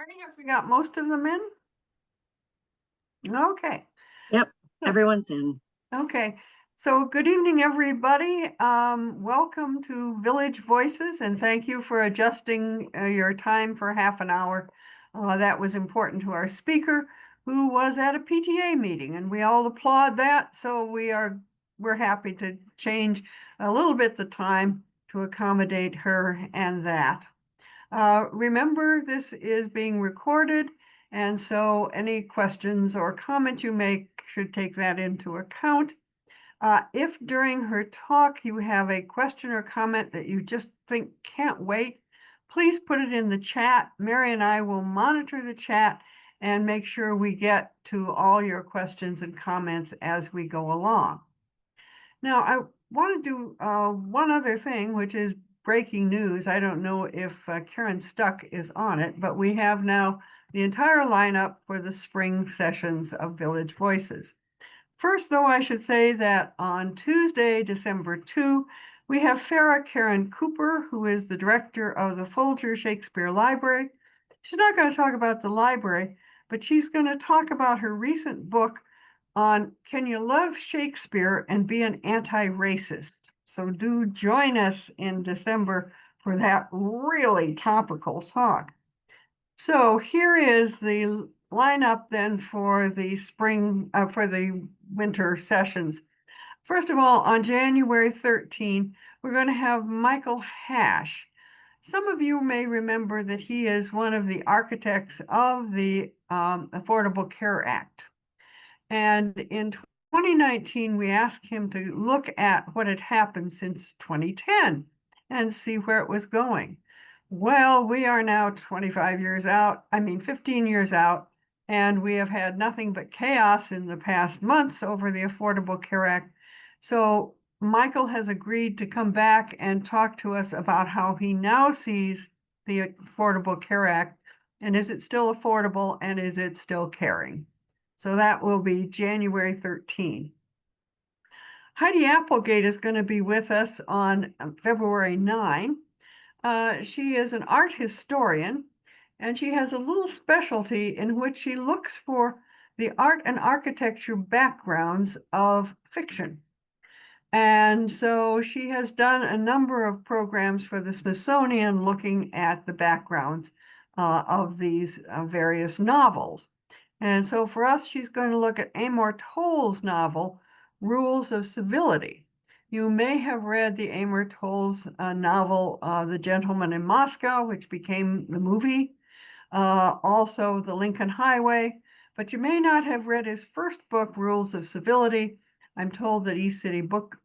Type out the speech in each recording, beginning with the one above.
Morning, have we got most of them in? Okay. Yep, So- everyone's in. Okay. So good evening, everybody. Welcome to Village Voices, and thank you for adjusting your time for half an hour. That was important to our speaker, who was at a PTA meeting, and we all applaud that. So we're happy to change a little bit the time to accommodate her and that. Remember, this is being recorded, and so any questions or comments you make should take that into account. If during her talk you have a question or comment that you just think can't wait, please put it in the chat. Mary and I will monitor the chat and make sure we get to all your questions and comments as we go along. Now, I want to do one other thing, which is breaking news. I don't know if Karen Stuck is on it, but we have now the entire lineup for the spring sessions of Village Voices. First, though, I should say that on Tuesday, December 2, we have Farah Karen Cooper, who is the director of the Folger Shakespeare Library. She's not going to talk about the library, but she's going to talk about her recent book on Can You Love Shakespeare and Be an Anti-Racist? So do join us in December for that really topical talk. So here is the lineup then for the for the winter sessions. First of all, on January 13, we're going to have Michael Hash. Some of you may remember that he is one of the architects of the Affordable Care Act. And in 2019, we asked him to look at what had happened since 2010 and see where it was going. Well, we are now 25 years out, 15 years out, and we have had nothing but chaos in the past months over the Affordable Care Act. So Michael has agreed to come back and talk to us about how he now sees the Affordable Care Act, and is it still affordable, and is it still caring? So that will be January 13. Heidi Applegate is going to be with us on February 9. She is an art historian, and she has a little specialty in which she looks for the art and architecture backgrounds of fiction. And so she has done a number of programs for the Smithsonian looking at the backgrounds of these various novels. And so for us, she's going to look at Amor Towles' novel, Rules of Civility. You may have read the Amor Towles novel, The Gentleman in Moscow, which became the movie, also The Lincoln Highway, but you may not have read his first book, Rules of Civility. I'm told that East City Book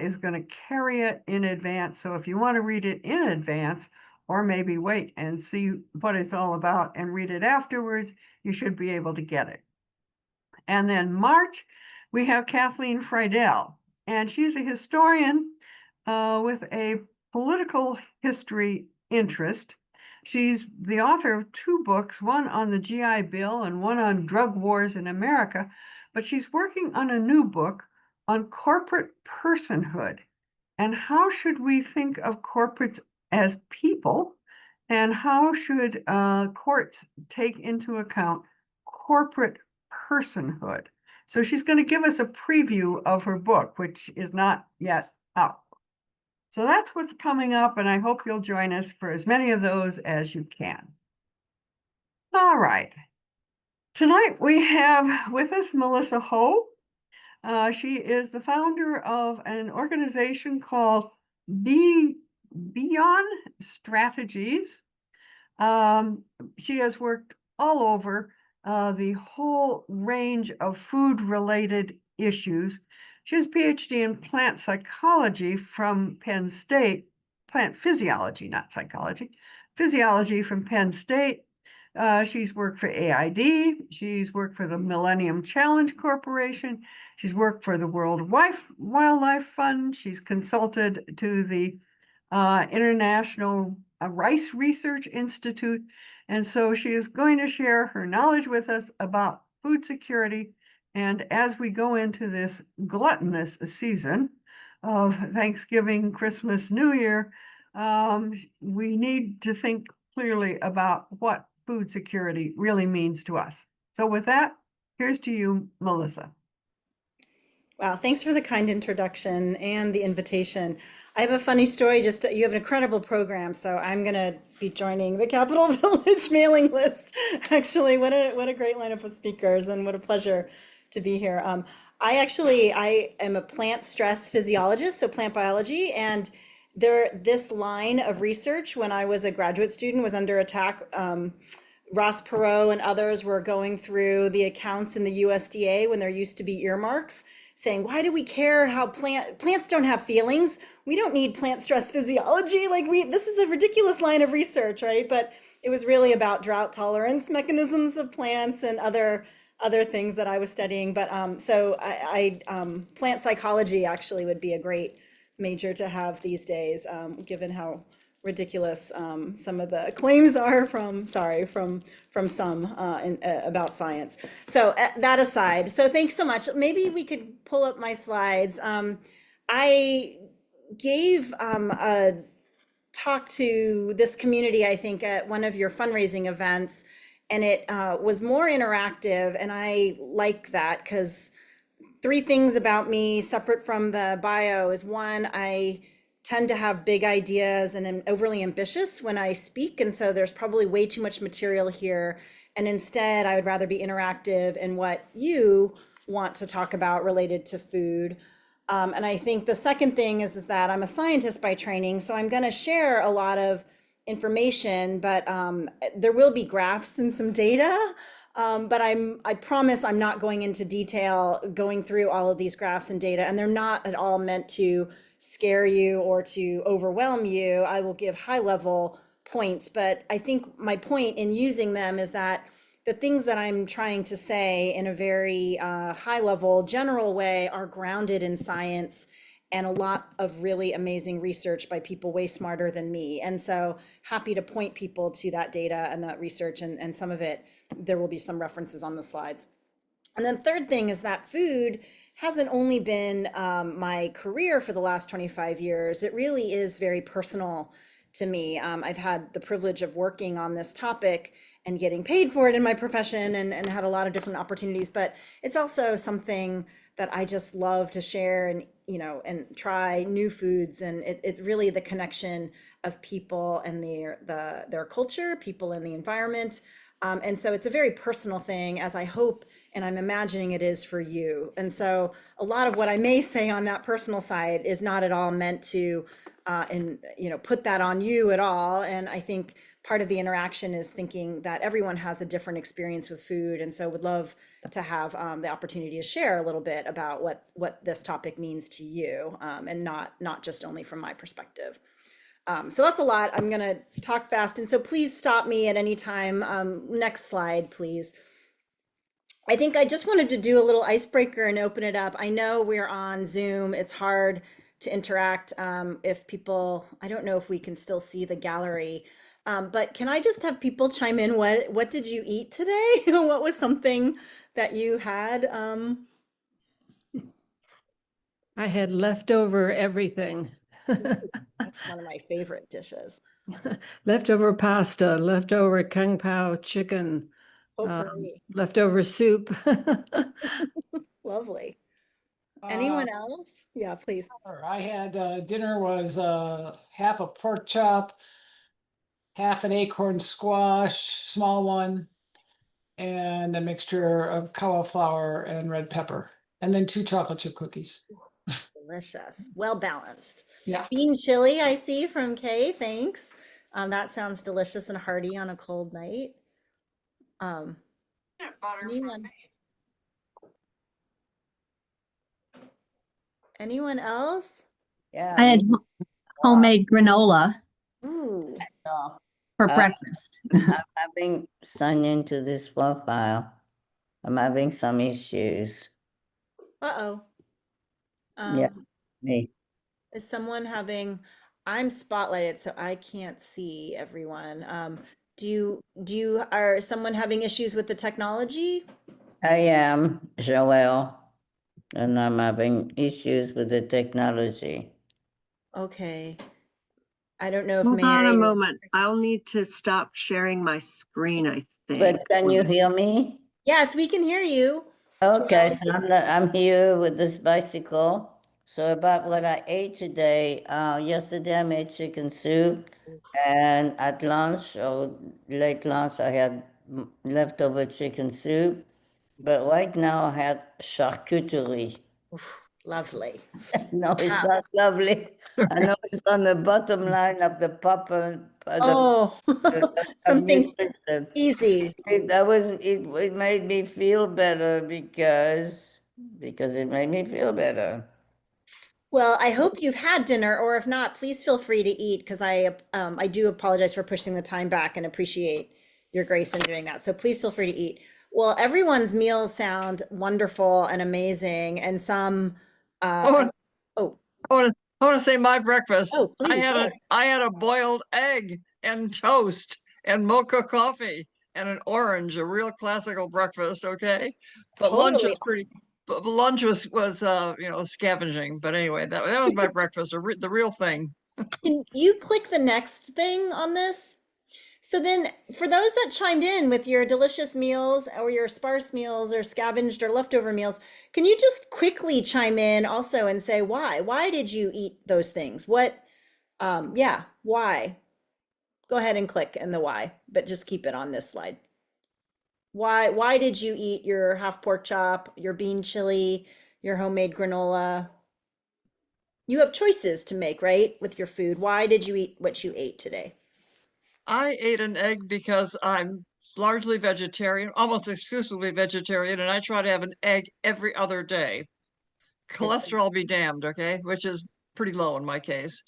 is going to carry it in advance. So if you want to read it in advance, or maybe wait and see what it's all about and read it afterwards, you should be able to get it. And then March, we have Kathleen Friedel, and she's a historian with a political history interest. She's the author of two books, one on the GI Bill and one on drug wars in America, but she's working on a new book on corporate personhood. And how should we think of corporates as people? And how should courts take into account corporate personhood? So she's going to give us a preview of her book, which is not yet out. So that's what's coming up, and I hope you'll join us for as many of those as you can. All right. Tonight we have with us Melissa Ho. She is the founder of an organization called Beyond Strategies. She has worked all over the whole range of food-related issues. She has a PhD in plant psychology from Penn State, plant physiology, not psychology, physiology from Penn State. She's worked for AID. She's worked for the Millennium Challenge Corporation. She's worked for the World Wildlife Fund. She's consulted to the International Rice Research Institute. And so she is going to share her knowledge with us about food security. And as we go into this gluttonous season of Thanksgiving, Christmas, New Year, we need to think clearly about what food security really means to us. So with that, here's to you, Melissa. Wow, thanks for the kind introduction and the invitation. I have a funny story. Just you have an incredible program, so I'm gonna be joining the Capital Village mailing list. Actually, what a great lineup of speakers, and what a pleasure to be here. I am a plant stress physiologist, so plant biology, and this line of research when I was a graduate student was under attack. Ross Perot and others were going through the accounts in the USDA when there used to be earmarks, saying, why do we care how plants don't have feelings? We don't need plant stress physiology. This is a ridiculous line of research, right? But it was really about drought tolerance mechanisms of plants and other things that I was studying. But plant psychology actually would be a great major to have these days, given how ridiculous some of the claims are from some about science. So that aside, so thanks so much. Maybe we could pull up my slides. I gave a talk to this community, I think, at one of your fundraising events, and it was more interactive, and I like that because 3 things about me separate from the bio is, one, I tend to have big ideas and am overly ambitious when I speak. And so there's probably way too much material here. And instead, I would rather be interactive in what you want to talk about related to food. And I think the second thing is that I'm a scientist by training. So I'm going to share a lot of information, but there will be graphs and some data. But I promise I'm not going into detail going through all of these graphs and data, and they're not at all meant to scare you or to overwhelm you. I will give high level points, but I think my point in using them is that the things that I'm trying to say in a very high level, general way are grounded in science and a lot of really amazing research by people way smarter than me. And so happy to point people to that data and that research, and some of it, there will be some references on the slides. And then third thing is that food hasn't only been my career for the last 25 years. It really is very personal to me. I've had the privilege of working on this topic and getting paid for it in my profession, and had a lot of different opportunities, but it's also something that I just love to share, and and try new foods. And it's really the connection of people and their culture, people and the environment. And so it's a very personal thing, as I hope and I'm imagining it is for you. And so a lot of what I may say on that personal side is not at all meant to put that on you at all. And I think part of the interaction is thinking that everyone has a different experience with food, and so would love to have the opportunity to share a little bit about what this topic means to you, and not just only from my perspective. So that's a lot. I'm going to talk fast, and so please stop me at any time. Next slide, please. I think I just wanted to do a little icebreaker and open it up. I know we're on Zoom. It's hard to interact if people, I don't know if we can still see the gallery, but can I just have people chime in? What did you eat today? What was something that you had? I had leftover everything. That's one of my favorite dishes. Leftover pasta, leftover kung pao chicken, Potpourri. leftover soup. Lovely. Anyone else? Yeah, please. I had dinner was half a pork chop, half an acorn squash, small one, and a mixture of cauliflower and red pepper, and then 2 chocolate chip cookies. Delicious. Well balanced. Yeah. Bean chili, I see from Kay. Thanks. That sounds delicious and hearty on a cold night. Anyone? Anyone else? Yeah, I had homemade granola Ooh. for breakfast. I'm having signed into this profile. I'm having some issues. Uh-oh. Yeah, me. Is someone having, I'm spotlighted, so I can't see everyone. Are someone having issues with the technology? I am Joelle, and I'm having issues with the technology. Okay. I don't know if Hold on a Mary. moment. I'll need to stop sharing my screen, I think. But can you hear me? Yes, we can hear you. Okay, so I'm here with this bicycle. So about what I ate today, yesterday I made chicken soup, and at lunch or late lunch I had leftover chicken soup. But right now I had charcuterie. Lovely. No, it's not lovely. I know it's on the bottom line of the proper Oh, of something nutrition. easy. It made me feel better because it made me feel better. Well, I hope you've had dinner, or if not, please feel free to eat because I do apologize for pushing the time back and appreciate your grace in doing that. So please feel free to eat. Well, everyone's meals sound wonderful and amazing, and some. Oh, Oh, I want to say my breakfast. oh, please. Yes. I had a boiled egg and toast and mocha coffee and an orange, a real classical breakfast, okay? But lunch Totally. was lunch was scavenging. But anyway, that was my breakfast, the real thing. Can you click the next thing on this? So then, for those that chimed in with your delicious meals or your sparse meals or scavenged or leftover meals, can you just quickly chime in also and say why? Why did you eat those things? Yeah, why? Go ahead and click in the why, but just keep it on this slide. Why did you eat your half pork chop, your bean chili, your homemade granola? You have choices to make, right, with your food. Why did you eat what you ate today? I ate an egg because I'm largely vegetarian, almost exclusively vegetarian, and I try to have an egg every other day. Cholesterol be damned, okay? Which is pretty low in my case.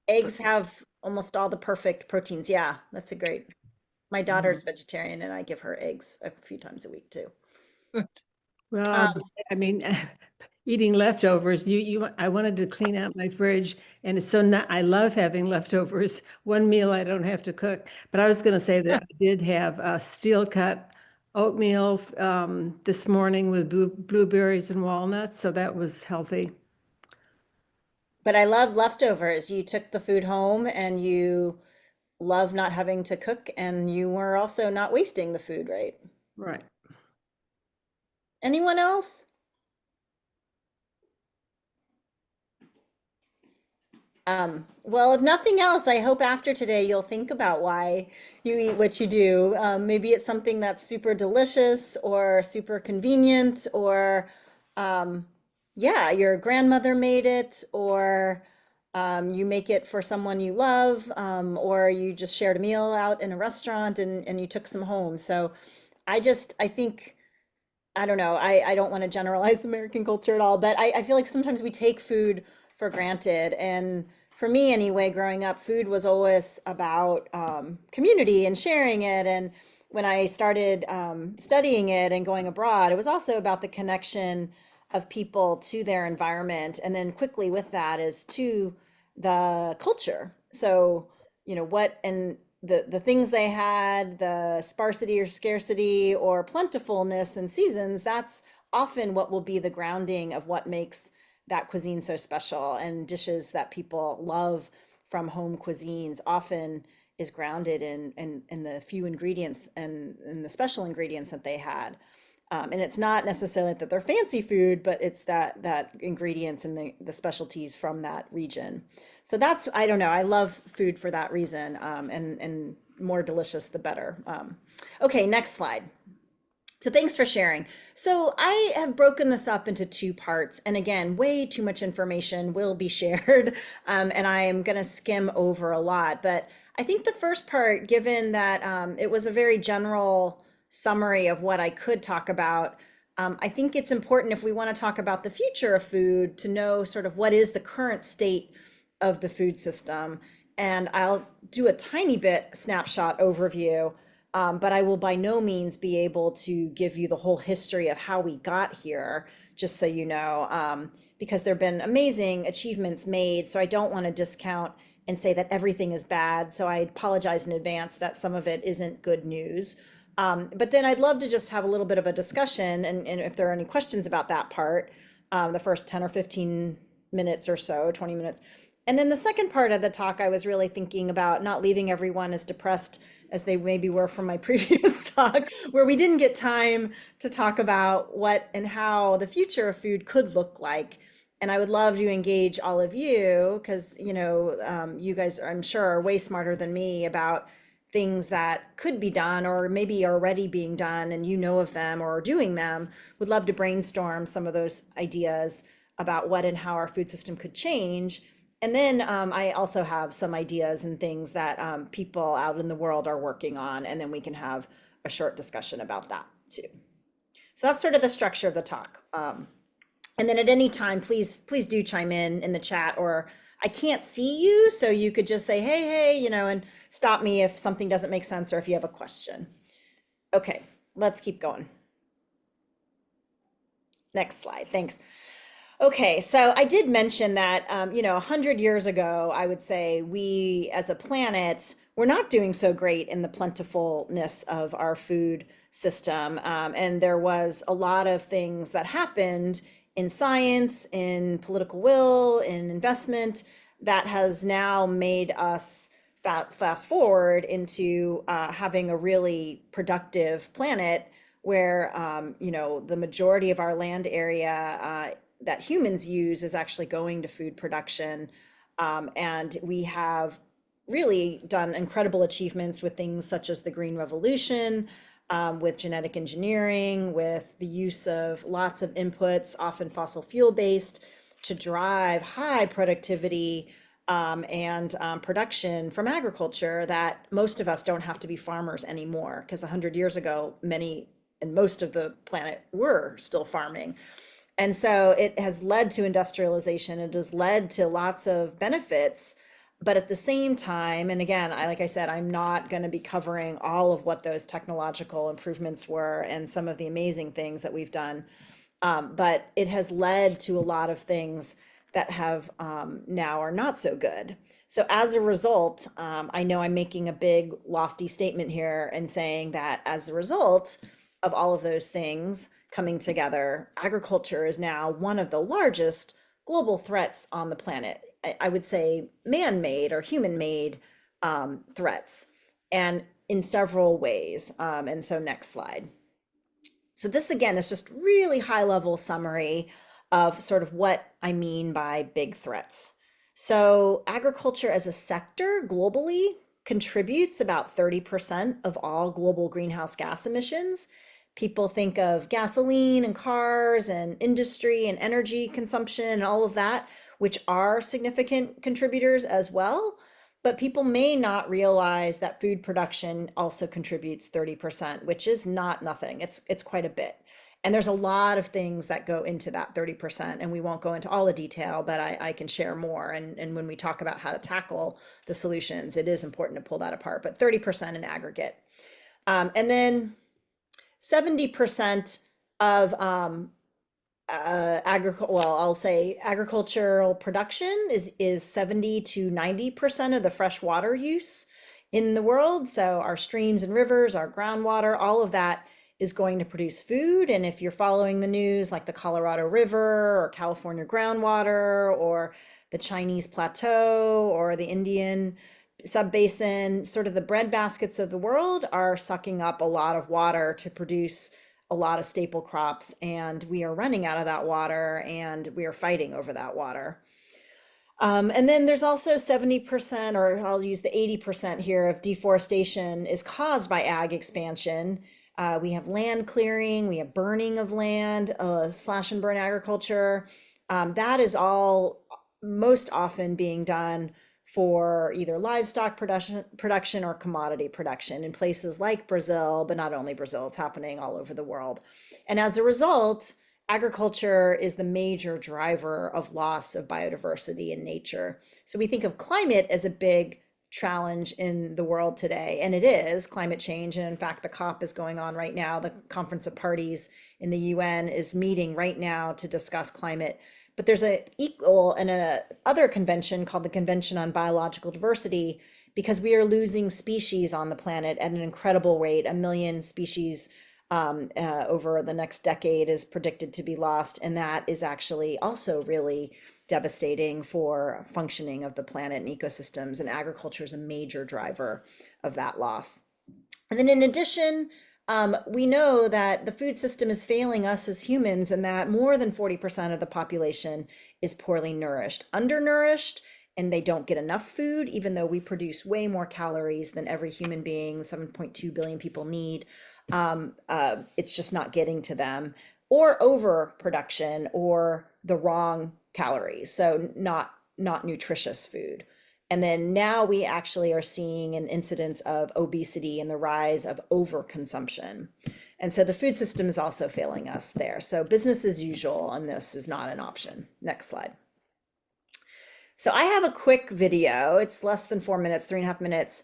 Eggs have almost all the perfect proteins. Yeah, that's a great. My daughter's vegetarian and I give her eggs a few times a week too. Well, Um, I mean, eating leftovers, I wanted to clean out my fridge, and it's I love having leftovers. One meal I don't have to cook. But I was going to say that I did have a steel cut oatmeal this morning with blueberries and walnuts, so that was healthy. but I love leftovers. You took the food home and you love not having to cook and you were also not wasting the food, right? Right. Anyone else? Well, if nothing else, I hope after today you'll think about why you eat what you do. Maybe it's something that's super delicious or super convenient, or yeah, your grandmother made it, or you make it for someone you love, or you just shared a meal out in a restaurant and you took some home. So I think I don't know. I don't want to generalize American culture at all, but I feel like sometimes we take food for granted. And for me, anyway, growing up, food was always about community and sharing it. And when I started studying it and going abroad, it was also about the connection of people to their environment. And then quickly with that is to the culture. So, what and the things they had, the sparsity or scarcity or plentifulness and seasons, that's often what will be the grounding of what makes that cuisine so special. And dishes that people love from home cuisines often is grounded in the few ingredients and the special ingredients that they had. And it's not necessarily that they're fancy food, but it's that ingredients and the specialties from that region. So that's, I don't know, I love food for that reason, and more delicious the better. Okay, next slide. So thanks for sharing. So I have broken this up into two parts, and again, way too much information will be shared, and I am going to skim over a lot. But I think the first part, given that it was a very general summary of what I could talk about, I think it's important if we want to talk about the future of food to know sort of what is the current state of the food system. And I'll do a tiny bit snapshot overview, but I will by no means be able to give you the whole history of how we got here, just so you know, because there have been amazing achievements made. So I don't want to discount and say that everything is bad. So I apologize in advance that some of it isn't good news. But then I'd love to just have a little bit of a discussion, and if there are any questions about that part, the first 10 or 15 minutes or so, 20 minutes, And then the second part of the talk, I was really thinking about not leaving everyone as depressed as they maybe were from my previous talk, where we didn't get time to talk about what and how the future of food could look like. And I would love to engage all of you because, you guys, I'm sure, are way smarter than me about things that could be done or maybe are already being done and you know of them or are doing them. Would love to brainstorm some of those ideas about what and how our food system could change. And then I also have some ideas and things that people out in the world are working on, and then we can have a short discussion about that too. So that's sort of the structure of the talk. And then at any time, please do chime in the chat, or I can't see you, so you could just say, hey, and stop me if something doesn't make sense or if you have a question. Okay, let's keep going. Next slide, thanks. Okay, so I did mention that, 100 years ago, I would say we as a planet, we're not doing so great in the plentifulness of our food system. And there was a lot of things that happened in science, in political will, in investment, that has now made us fast forward into having a really productive planet where, the majority of our land area that humans use is actually going to food production. And we have really done incredible achievements with things such as the Green Revolution, with genetic engineering, with the use of lots of inputs, often fossil fuel based, to drive high productivity and production from agriculture, that most of us don't have to be farmers anymore, because 100 years ago, many and most of the planet were still farming. And so it has led to industrialization. It has led to lots of benefits. But at the same time, and again, like I said, I'm not going to be covering all of what those technological improvements were and some of the amazing things that we've done. But it has led to a lot of things that have now are not so good. So as a result, I know I'm making a big lofty statement here and saying that as a result of all of those things coming together, agriculture is now one of the largest global threats on the planet. I would say man-made or human-made threats, and in several ways. And so next slide. So this again is just really high-level summary of sort of what I mean by big threats. So agriculture as a sector globally contributes about 30% of all global greenhouse gas emissions. People think of gasoline and cars and industry and energy consumption and all of that, which are significant contributors as well. But people may not realize that food production also contributes 30%, which is not nothing. It's quite a bit. And there's a lot of things that go into that 30%, and we won't go into all the detail, but I can share more. And when we talk about how to tackle the solutions, it is important to pull that apart, but 30% in aggregate. And then 70% of I'll say agricultural production is 70 to 90% of the fresh water use in the world. So our streams and rivers, our groundwater, all of that is going to produce food. And if you're following the news, like the Colorado River or California groundwater or the Chinese plateau or the Indian subbasin, sort of the bread baskets of the world are sucking up a lot of water to produce a lot of staple crops, and we are running out of that water and we are fighting over that water. And then there's also 70%, or I'll use the 80% here, of deforestation is caused by ag expansion. We have land clearing, we have burning of land, slash and burn agriculture. That is all most often being done for either livestock production or commodity production in places like Brazil, but not only Brazil, it's happening all over the world. And as a result, agriculture is the major driver of loss of biodiversity in nature. So we think of climate as a big challenge in the world today, and it is climate change. And in fact, the COP is going on right now. The Conference of Parties in the UN is meeting right now to discuss climate. But there's a equal and a other convention called the Convention on Biological Diversity, because we are losing species on the planet at an incredible rate. 1 million species over the next decade is predicted to be lost. And that is actually also really devastating for functioning of the planet and ecosystems, and agriculture is a major driver of that loss. And then in addition, we know that the food system is failing us as humans, and that more than 40% of the population is poorly nourished, undernourished, and they don't get enough food, even though we produce way more calories than every human being, 7.2 billion people need. It's just not getting to them, or overproduction, or the wrong calories, so not nutritious food. And then now we actually are seeing an incidence of obesity and the rise of overconsumption. And so the food system is also failing us there. So business as usual on this is not an option. Next slide. So I have a quick video. It's less than 4 minutes, 3.5 minutes.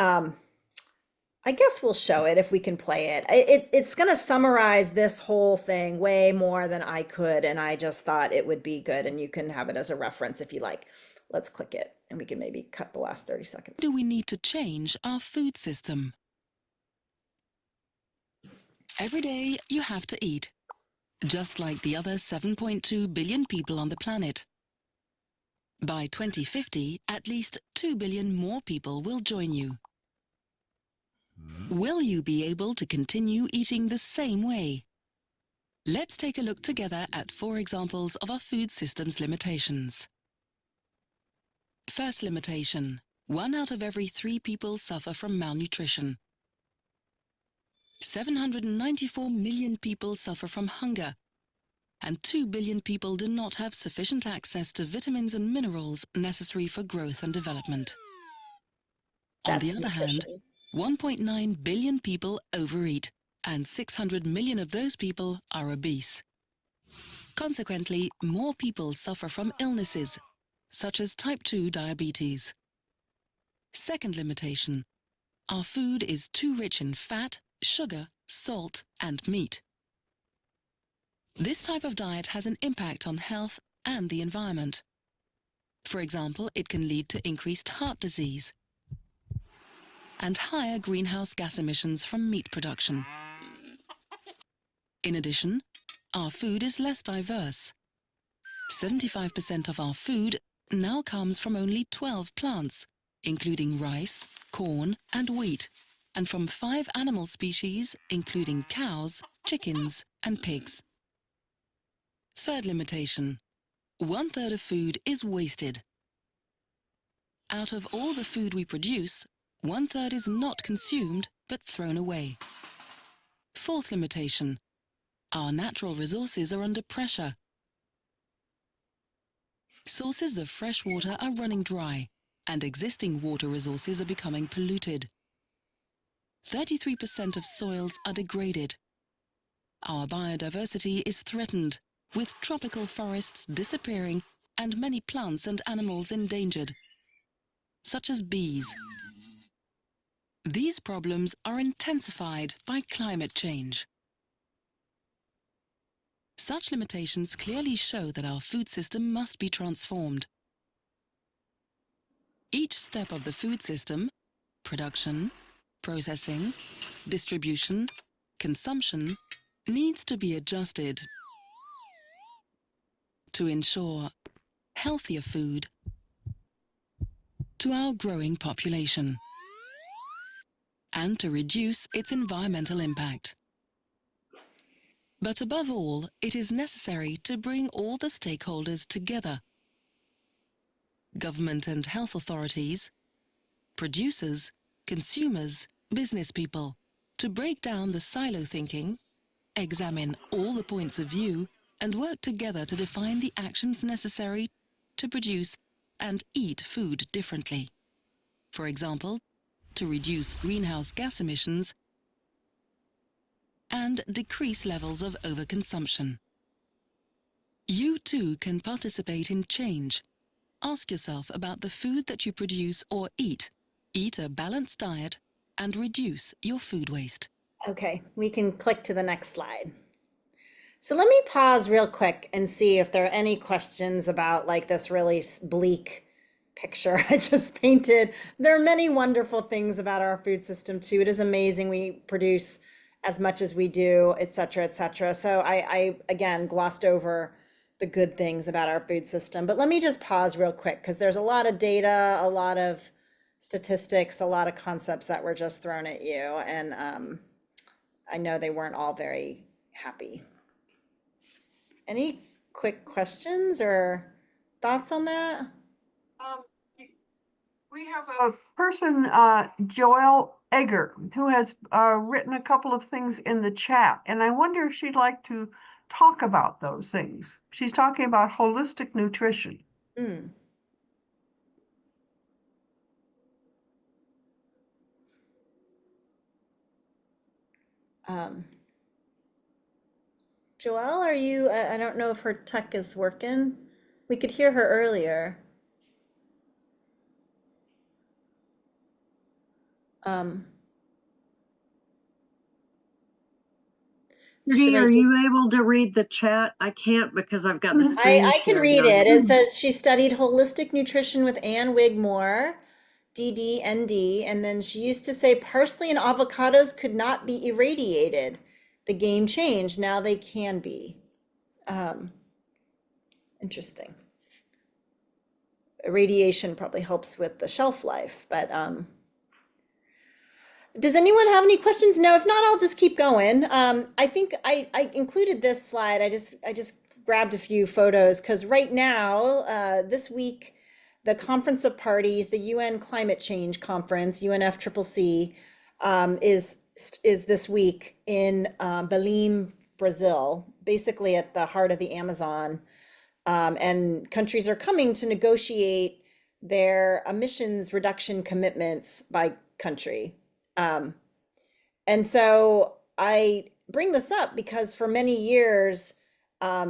I guess we'll show it if we can play it. It's going to summarize this whole thing way more than I could, and I just thought it would be good, and you can have it as a reference if you like. Let's click it, and we can maybe cut the last 30 seconds. Do we need to change our food system? Every day you have to eat, just like the other 7.2 billion people on the planet. By 2050, at least 2 billion more people will join you. Will you be able to continue eating the same way? Let's take a look together at 4 examples of our food system's limitations. First limitation: 1 out of every 3 people suffer from malnutrition. 794 million people suffer from hunger, and 2 billion people do not have sufficient access to vitamins and minerals necessary for growth and development. On the other hand, 1.9 billion people overeat, and 600 million of those people are obese. Consequently, more people suffer from illnesses, such as type 2 diabetes. Second limitation: our food is too rich in fat, sugar, salt, and meat. This type of diet has an impact on health and the environment. For example, it can lead to increased heart disease and higher greenhouse gas emissions from meat production. In addition, our food is less diverse. 75% of our food now comes from only 12 plants, including rice, corn, and wheat, and from 5 animal species, including cows, chickens, and pigs. Third limitation: 1/3 of food is wasted. Out of all the food we produce, 1/3 is not consumed but thrown away. Fourth limitation: our natural resources are under pressure. Sources of fresh water are running dry, and existing water resources are becoming polluted. 33% of soils are degraded. Our biodiversity is threatened, with tropical forests disappearing and many plants and animals endangered, such as bees. These problems are intensified by climate change. Such limitations clearly show that our food system must be transformed. Each step of the food system, production, processing, distribution, consumption, needs to be adjusted to ensure healthier food to our growing population and to reduce its environmental impact. But above all, it is necessary to bring all the stakeholders together: government and health authorities, producers, consumers, business people, to break down the silo thinking, examine all the points of view, and work together to define the actions necessary to produce and eat food differently. For example, to reduce greenhouse gas emissions and decrease levels of overconsumption. You too can participate in change. Ask yourself about the food that you produce or eat. Eat a balanced diet and reduce your food waste. Okay, we can click to the next slide. So let me pause real quick and see if there are any questions about like this really bleak picture I just painted. There are many wonderful things about our food system too. It is amazing we produce as much as we do, et cetera, et cetera. So I again glossed over the good things about our food system. But let me just pause real quick because there's a lot of data, a lot of statistics, a lot of concepts that were just thrown at you. And I know they weren't all very happy. Any quick questions or thoughts on that? Um, We have a person, Joelle Egger, who has written a couple of things in the chat, and I wonder if she'd like to talk about those things. She's talking about holistic nutrition. Mm. Joelle, are you, I don't know if her tech is working. We could hear her earlier. Um, Judy, should I are just, you able to read the chat? I can't because I've got the screen I can sharing read on it. here. It says she studied holistic nutrition with Ann Wigmore, DD, ND, and then she used to say parsley and avocados could not be irradiated. The game changed. Now they can be. Interesting. Irradiation probably helps with the shelf life, but does anyone have any questions? No, if not, I'll just keep going. I think I included this slide. I just grabbed a few photos because right now, this week, the Conference of Parties, the UN Climate Change Conference, UNFCCC, is this week in Belém, Brazil, basically at the heart of the Amazon. And countries are coming to negotiate their emissions reduction commitments by country. And so I bring this up because for many years,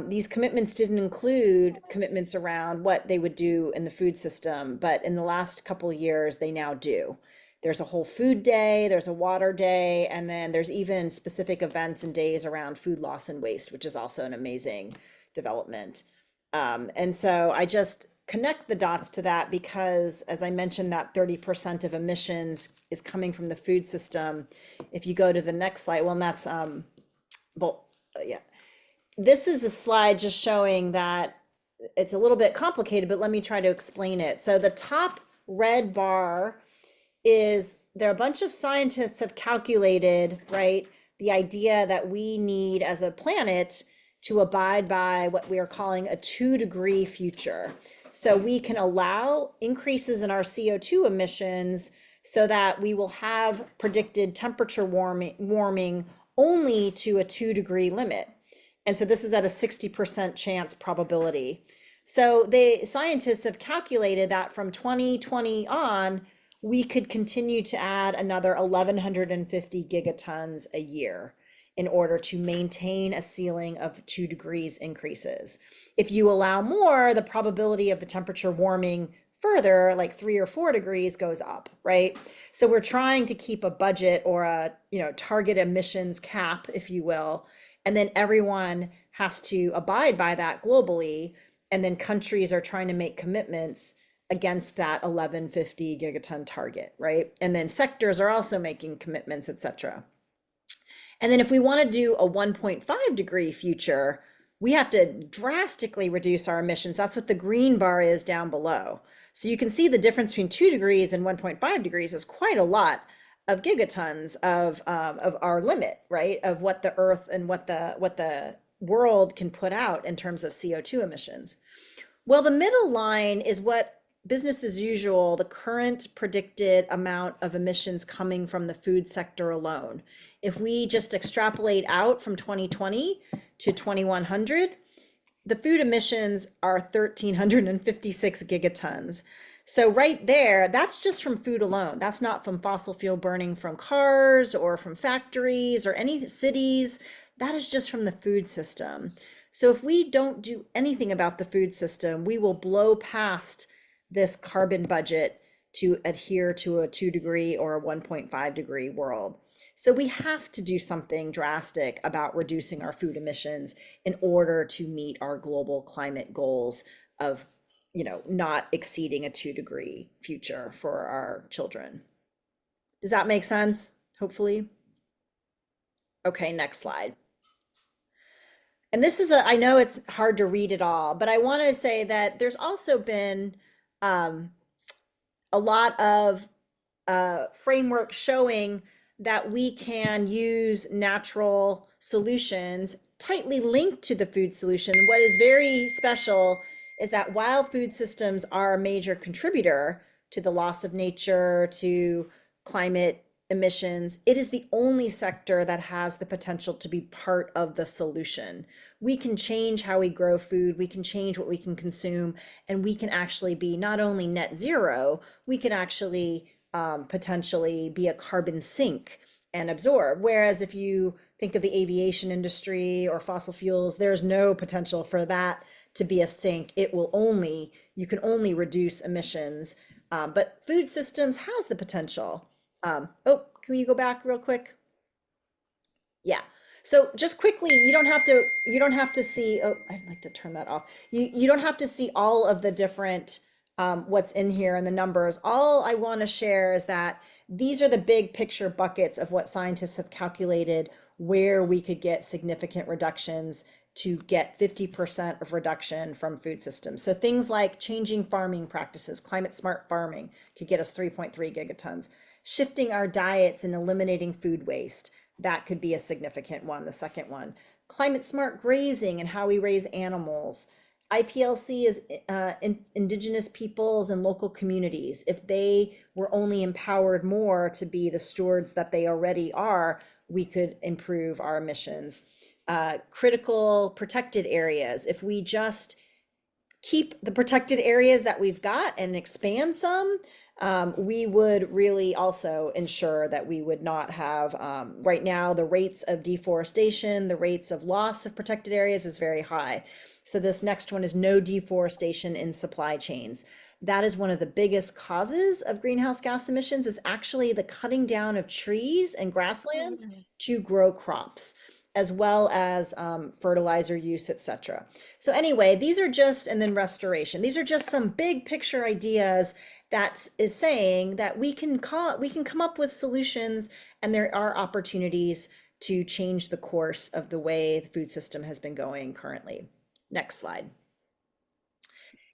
these commitments didn't include commitments around what they would do in the food system, but in the last couple of years, they now do. There's a whole food day, there's a water day, and then there's even specific events and days around food loss and waste, which is also an amazing development. And so I just connect the dots to that because, as I mentioned, that 30% of emissions is coming from the food system. If you go to the next slide, well, and that's, yeah. This is a slide just showing that it's a little bit complicated, but let me try to explain it. So the top red bar is there a bunch of scientists have calculated, right, the idea that we need as a planet to abide by what we are calling a 2-degree future. So we can allow increases in our CO2 emissions so that we will have predicted temperature warming only to a 2-degree limit. And so this is at a 60% chance probability. So the scientists have calculated that from 2020 on, we could continue to add another 1,150 gigatons a year in order to maintain a ceiling of 2 degrees increases. If you allow more, the probability of the temperature warming further, like 3 or 4 degrees, goes up, right? So we're trying to keep a budget or a target emissions cap, if you will, and then everyone has to abide by that globally. And then countries are trying to make commitments against that 1150 gigaton target, right? And then sectors are also making commitments, et cetera. And then if we want to do a 1.5 degree future, we have to drastically reduce our emissions. That's what the green bar is down below. So you can see the difference between 2 degrees and 1.5 degrees is quite a lot of gigatons of our limit, right? Of what the Earth and what the world can put out in terms of CO2 emissions. Well, the middle line is what business as usual, the current predicted amount of emissions coming from the food sector alone. If we just extrapolate out from 2020 to 2100, the food emissions are 1,356 gigatons. So right there, that's just from food alone. That's not from fossil fuel burning from cars or from factories or any cities. That is just from the food system. So if we don't do anything about the food system, we will blow past this carbon budget to adhere to a 2 degree or a 1.5 degree world. So we have to do something drastic about reducing our food emissions in order to meet our global climate goals of, not exceeding a 2 degree future for our children. Does that make sense? Hopefully. Okay, next slide. and this is I know it's hard to read it all, but I want to say that there's also been um, a lot of framework showing that we can use natural solutions tightly linked to the food solution. What is very special is that while food systems are a major contributor to the loss of nature, to climate emissions, it is the only sector that has the potential to be part of the solution. We can change how we grow food, we can change what we can consume, and we can actually be not only net zero, we can actually potentially be a carbon sink and absorb. Whereas if you think of the aviation industry or fossil fuels, there's no potential for that to be a sink. You can only reduce emissions. But food systems has the potential. Oh, can you go back real quick? Yeah. So just quickly, you don't have to see, oh, I'd like to turn that off. You don't have to see all of the different what's in here and the numbers. All I want to share is that these are the big picture buckets of what scientists have calculated where we could get significant reductions to get 50% of reduction from food systems. So things like changing farming practices, climate smart farming could get us 3.3 gigatons. Shifting our diets and eliminating food waste, that could be a significant one, the second one. Climate smart grazing and how we raise animals. IPLC is Indigenous peoples and local communities. If they were only empowered more to be the stewards that they already are, we could improve our emissions. Critical protected areas. If we just keep the protected areas that we've got and expand some, we would really also ensure that we would not have, right now, the rates of deforestation, the rates of loss of protected areas is very high. So this next one is no deforestation in supply chains. That is one of the biggest causes of greenhouse gas emissions, is actually the cutting down of trees and grasslands to grow crops, as well as fertilizer use, etc. So anyway, these are just, and then restoration. These are just some big picture ideas that is saying that we can come up with solutions, and there are opportunities to change the course of the way the food system has been going currently. Next slide.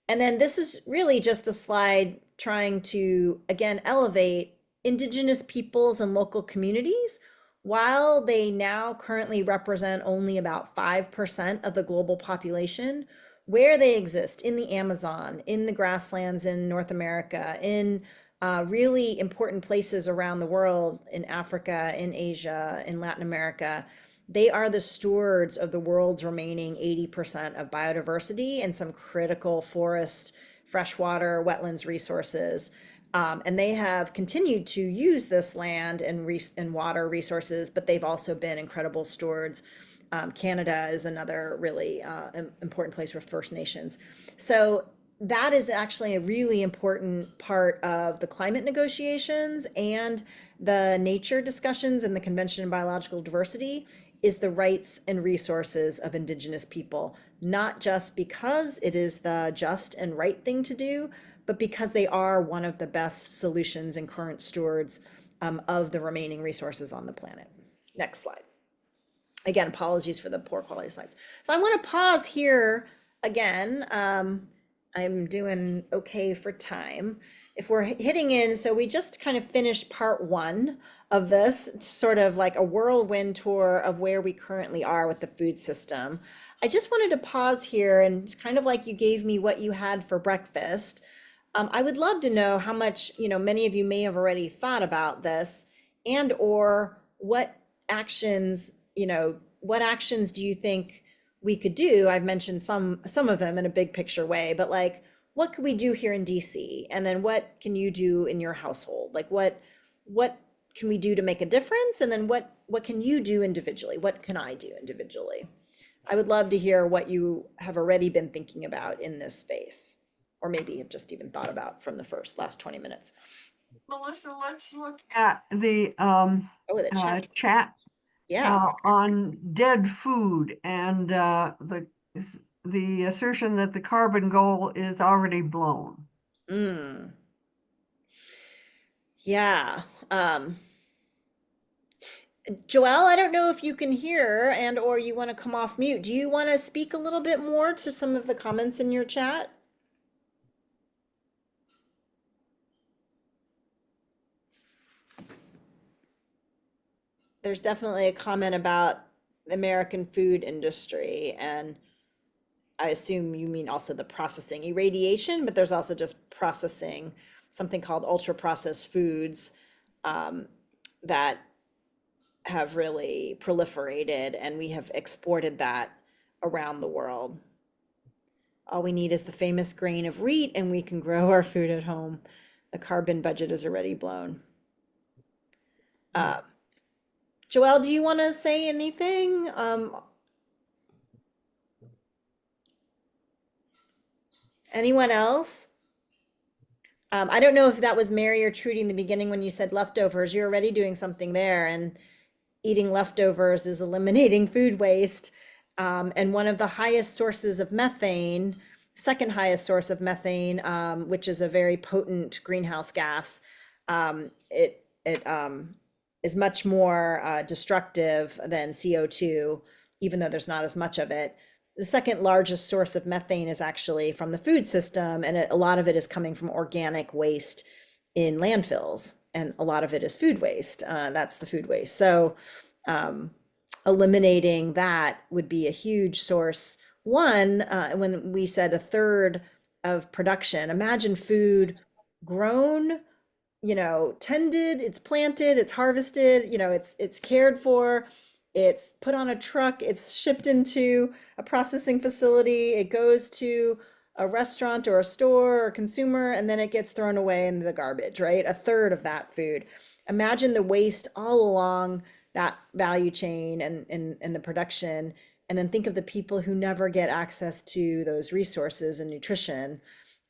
And then this is really just a slide trying to, again, elevate Indigenous peoples and local communities. While they now currently represent only about 5% of the global population, where they exist in the Amazon, in the grasslands in North America, in really important places around the world, in Africa, in Asia, in Latin America, they are the stewards of the world's remaining 80% of biodiversity and some critical forest, freshwater, wetlands resources. And they have continued to use this land and water resources, but they've also been incredible stewards. Canada is another really important place for First Nations. So that is actually a really important part of the climate negotiations and the nature discussions and the Convention on Biological Diversity, is the rights and resources of Indigenous people, not just because it is the just and right thing to do, but because they are one of the best solutions and current stewards of the remaining resources on the planet. Next slide. Again, apologies for the poor quality slides. So I want to pause here again. I'm doing okay for time. If we're hitting in, so we just kind of finished part one of this, sort of like a whirlwind tour of where we currently are with the food system. I just wanted to pause here, and kind of like you gave me what you had for breakfast. I would love to know how much, many of you may have already thought about this, and or what actions, what actions do you think we could do? I've mentioned some of them in a big picture way, but like, what could we do here in DC? And then what can you do in your household? Like what can we do to make a difference? And then what can you do individually? What can I do individually? I would love to hear what you have already been thinking about in this space, or maybe have just even thought about from the last 20 minutes. Melissa, let's look at the the chat Yeah. on dead food and the assertion that the carbon goal is already blown. Yeah. Joelle, I don't know if you can hear and or you want to come off mute. Do you want to speak a little bit more to some of the comments in your chat? There's definitely a comment about the American food industry, and I assume you mean also the processing irradiation, but there's also just processing, something called ultra processed foods that have really proliferated, and we have exported that around the world. All we need is the famous grain of wheat, and we can grow our food at home. The carbon budget is already blown. Joelle, do you want to say anything? Anyone else? I don't know if that was Mary or Trudy in the beginning when you said leftovers. You're already doing something there, and eating leftovers is eliminating food waste. And one of the highest sources of methane, second highest source of methane, which is a very potent greenhouse gas, it is much more destructive than CO2, even though there's not as much of it. The second largest source of methane is actually from the food system, and a lot of it is coming from organic waste in landfills, and a lot of it is food waste. That's the food waste. So eliminating that would be a huge source. One, when we said a third of production, imagine food grown, tended, it's planted, it's harvested, it's cared for, it's put on a truck, it's shipped into a processing facility, it goes to a restaurant or a store or consumer, and then it gets thrown away in the garbage, right? A third of that food. Imagine the waste all along that value chain and the production, and then think of the people who never get access to those resources and nutrition,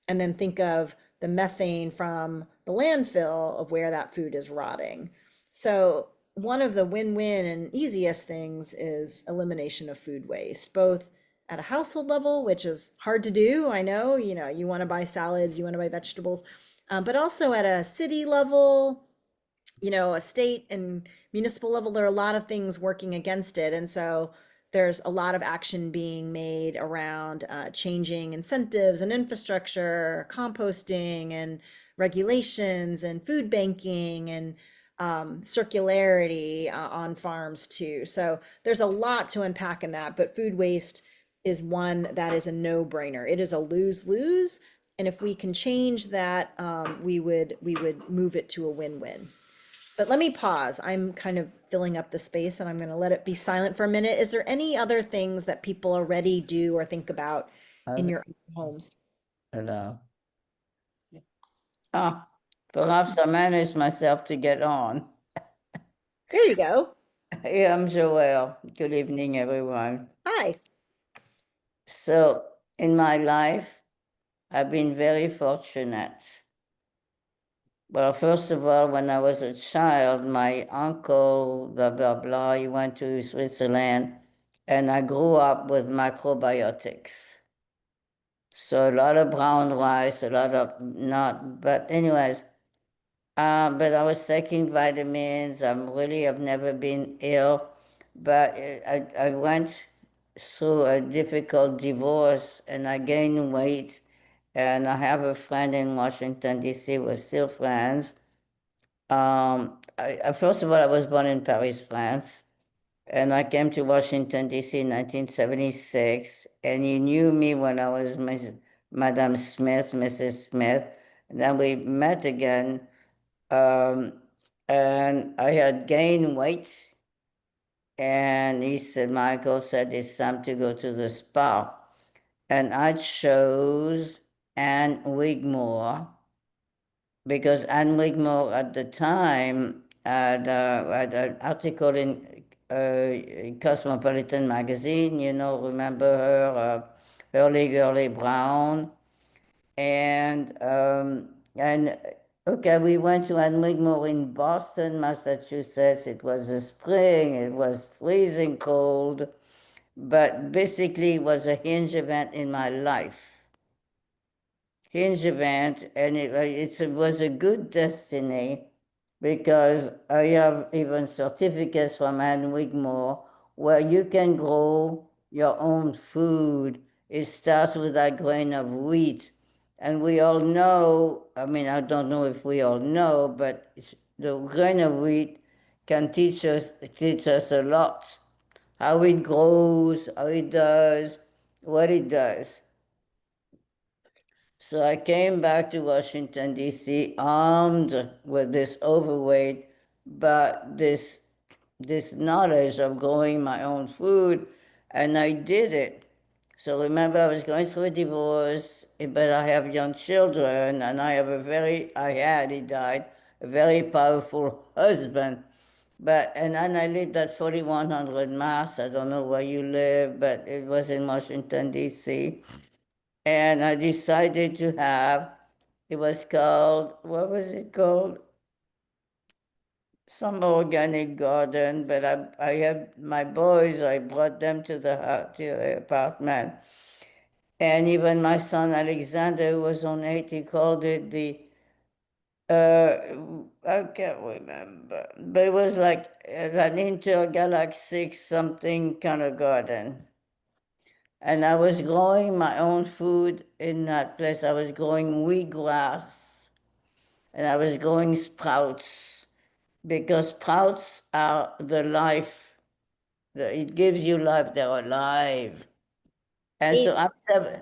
and then think of the methane from the landfill of where that food is rotting. So one of the win-win and easiest things is elimination of food waste, both at a household level, which is hard to do. I know, you want to buy salads, you want to buy vegetables, but also at a city level, a state and municipal level, there are a lot of things working against it. And so there's a lot of action being made around changing incentives and infrastructure, composting and regulations and food banking and circularity on farms too. So there's a lot to unpack in that, but food waste is one that is a no-brainer. It is a lose-lose. And if we can change that, we would move it to a win-win. But let me pause. I'm kind of filling up the space and I'm going to let it be silent for a minute. Is there any other things that people already do or think about in your own homes? Hello. Perhaps I managed myself to get on. There you go. Yeah, I'm Joelle. Good evening, everyone. Hi. So, in my life, I've been very fortunate. Well, first of all, when I was a child, my uncle, blah, blah, blah, he went to Switzerland, and I grew up with macrobiotics. So a lot of brown rice, a lot of not, but anyways, but I was taking vitamins. I've never been ill, but I went through a difficult divorce and I gained weight. And I have a friend in Washington, D.C., we're still friends. First of all, I was born in Paris, France. And I came to Washington, D.C. in 1976. And he knew me when I was Madame Smith, Mrs. Smith. And then we met again. And I had gained weight. And he said, Michael said, it's time to go to the spa. And I chose Ann Wigmore because Ann Wigmore at the time had an article in Cosmopolitan magazine, remember her, Early Girly Brown. And okay, we went to Ann Wigmore in Boston, Massachusetts. It was the spring, it was freezing cold, but basically it was a hinge event in my life. Hinge event, and it was a good destiny because I have even certificates from Ann Wigmore where you can grow your own food. It starts with a grain of wheat. And we all know, I mean, I don't know if we all know, but the grain of wheat can teach us a lot. How it grows, how it does, what it does. So I came back to Washington, D.C., armed with this overweight, but this knowledge of growing my own food, and I did it. So remember, I was going through a divorce, but I have young children, and I have he died, a very powerful husband. And then I lived at 4100 Mass. I don't know where you live, but it was in Washington, D.C. And I decided to have, it was called, what was it called? Some organic garden, but I had my boys, I brought them to the apartment. And even my son Alexander, who was on 8, he called it I can't remember, but it was like an intergalactic something kind of garden. And I was growing my own food in that place. I was growing wheatgrass and I was growing sprouts because sprouts are the life. It gives you life, they're alive. And so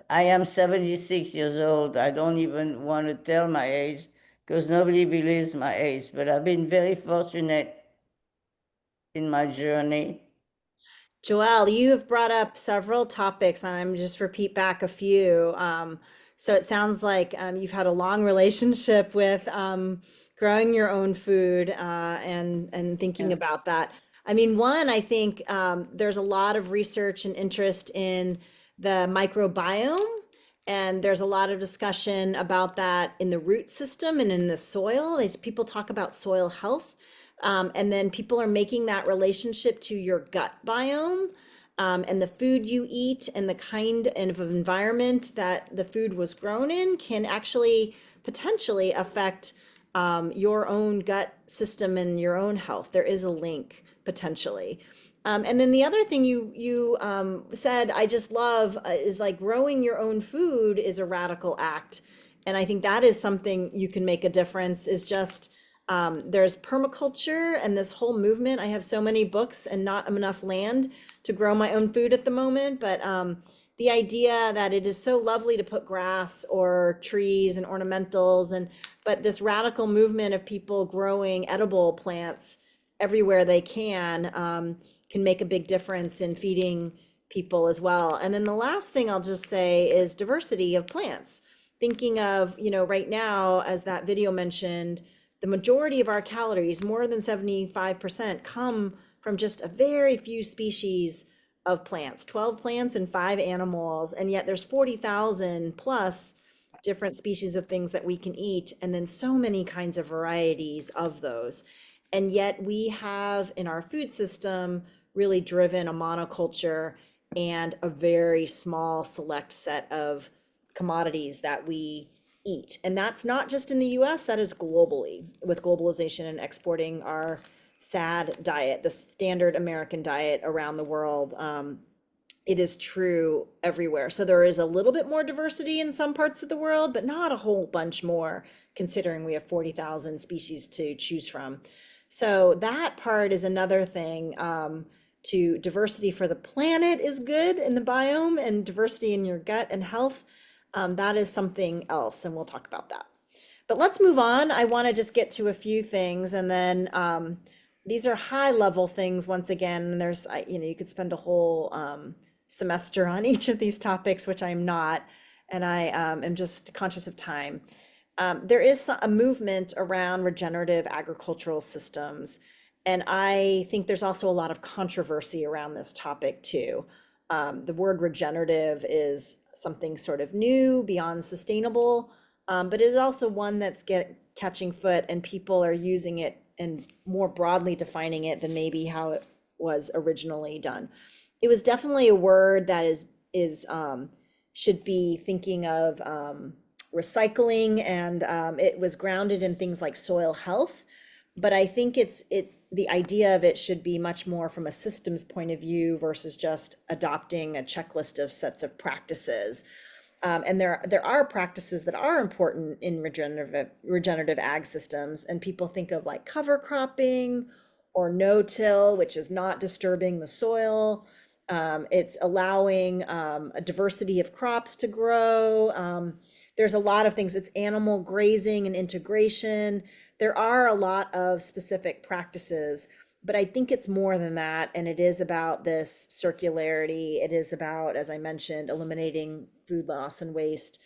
I am 76 years old. I don't even want to tell my age because nobody believes my age, but I've been very fortunate in my journey. Joelle, you have brought up several topics, and I'm just repeat back a few. So it sounds like you've had a long relationship with growing your own food and thinking Yeah. about that. I mean, one, I think there's a lot of research and interest in the microbiome, and there's a lot of discussion about that in the root system and in the soil. People talk about soil health. And then people are making that relationship to your gut biome, and the food you eat and the kind of environment that the food was grown in can actually potentially affect your own gut system and your own health. There is a link potentially. And then the other thing you said, I just love, is like growing your own food is a radical act. And I think that is something you can make a difference, is just there's permaculture and this whole movement. I have so many books and not enough land to grow my own food at the moment, but the idea that it is so lovely to put grass or trees and ornamentals, but this radical movement of people growing edible plants everywhere they can make a big difference in feeding people as well. And then the last thing I'll just say is diversity of plants. Thinking of, right now, as that video mentioned, the majority of our calories, more than 75%, come from just a very few species of plants, 12 plants and 5 animals. And yet there's 40,000 plus different species of things that we can eat, and then so many kinds of varieties of those. And yet we have in our food system really driven a monoculture and a very small select set of commodities that we eat. And that's not just in the US, that is globally, with globalization and exporting our SAD diet, the standard American diet around the world. It is true everywhere. So there is a little bit more diversity in some parts of the world, but not a whole bunch more, considering we have 40,000 species to choose from. So that part is another thing. To diversity for the planet is good in the biome, and diversity in your gut and health, that is something else, and we'll talk about that. But let's move on. I want to just get to a few things, and then these are high level things once again. And there's, you could spend a whole semester on each of these topics, which I'm not, and I am just conscious of time. There is a movement around regenerative agricultural systems, and I think there's also a lot of controversy around this topic too. The word regenerative is something sort of new, beyond sustainable, but is also one that's catching foot, and people are using it and more broadly defining it than maybe how it was originally done. It was definitely a word that should be thinking of recycling, and it was grounded in things like soil health. But I think the idea of it should be much more from a systems point of view versus just adopting a checklist of sets of practices. And there are practices that are important in regenerative ag systems, and people think of like cover cropping or no-till, which is not disturbing the soil. It's allowing a diversity of crops to grow. There's a lot of things. It's animal grazing and integration. There are a lot of specific practices, but I think it's more than that. And it is about this circularity. It is about, as I mentioned, eliminating food loss and waste.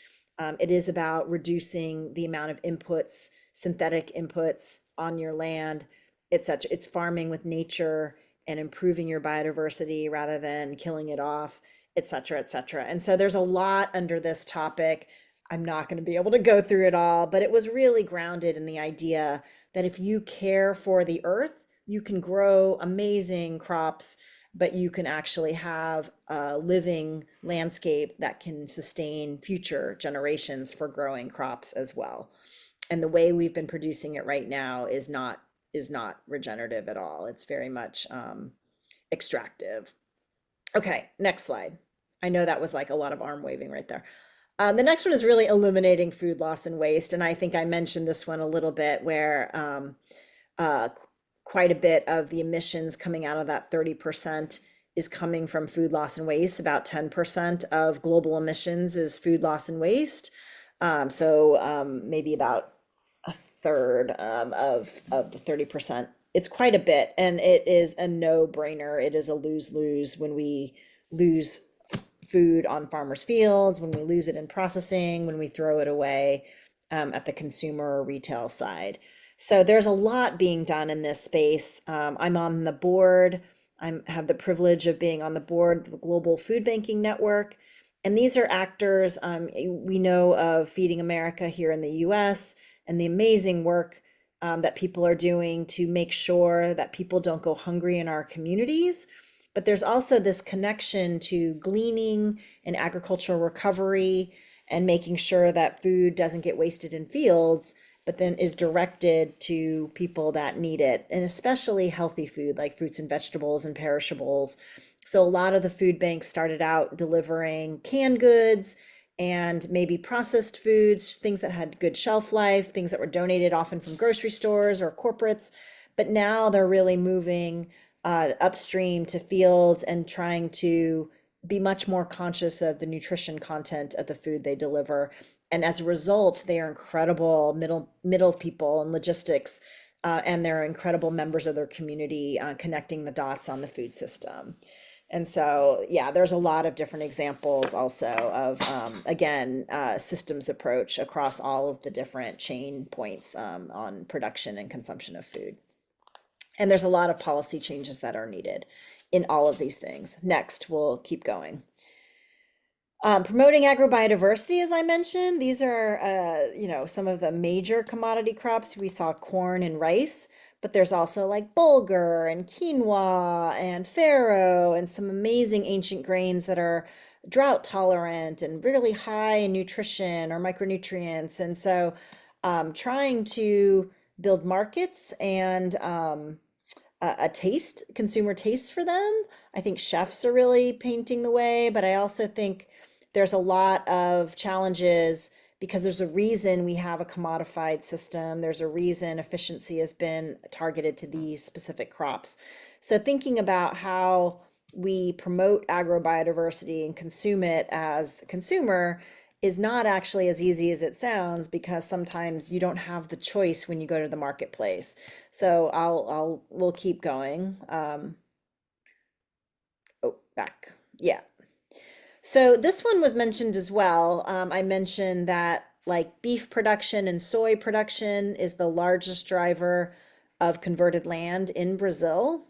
It is about reducing the amount of inputs, synthetic inputs on your land, etc. It's farming with nature and improving your biodiversity rather than killing it off, et cetera, et cetera. And so there's a lot under this topic. I'm not going to be able to go through it all, but it was really grounded in the idea that if you care for the earth, you can grow amazing crops, but you can actually have a living landscape that can sustain future generations for growing crops as well. And the way we've been producing it right now is not regenerative at all. It's very much extractive. Okay, next slide. I know that was like a lot of arm waving right there. The next one is really eliminating food loss and waste. And I think I mentioned this one a little bit where quite a bit of the emissions coming out of that 30% is coming from food loss and waste. About 10% of global emissions is food loss and waste. Maybe about a third of the 30%. It's quite a bit, and it is a no-brainer. It is a lose-lose when we lose food on farmers' fields, when we lose it in processing, when we throw it away at the consumer or retail side. So there's a lot being done in this space. I'm on the board. I have the privilege of being on the board of the Global Food Banking Network. And these are actors, we know of Feeding America here in the US and the amazing work that people are doing to make sure that people don't go hungry in our communities. But there's also this connection to gleaning and agricultural recovery and making sure that food doesn't get wasted in fields, but then is directed to people that need it, and especially healthy food like fruits and vegetables and perishables. So a lot of the food banks started out delivering canned goods and maybe processed foods, things that had good shelf life, things that were donated often from grocery stores or corporates. But now they're really moving upstream to fields and trying to be much more conscious of the nutrition content of the food they deliver. And as a result, they are incredible middle people and logistics, and they're incredible members of their community, connecting the dots on the food system. And so, yeah, there's a lot of different examples also of, again, systems approach across all of the different chain points on production and consumption of food. And there's a lot of policy changes that are needed in all of these things. Next, we'll keep going. Promoting agrobiodiversity, as I mentioned, these are, some of the major commodity crops. We saw corn and rice, but there's also like bulgur and quinoa and farro and some amazing ancient grains that are drought tolerant and really high in nutrition or micronutrients. And so trying to build markets and consumer taste for them. I think chefs are really painting the way, but I also think there's a lot of challenges because there's a reason we have a commodified system. There's a reason efficiency has been targeted to these specific crops. So thinking about how we promote agrobiodiversity and consume it as a consumer is not actually as easy as it sounds, because sometimes you don't have the choice when you go to the marketplace. So we'll keep going. Back. Yeah. So this one was mentioned as well. I mentioned that like beef production and soy production is the largest driver of converted land in Brazil,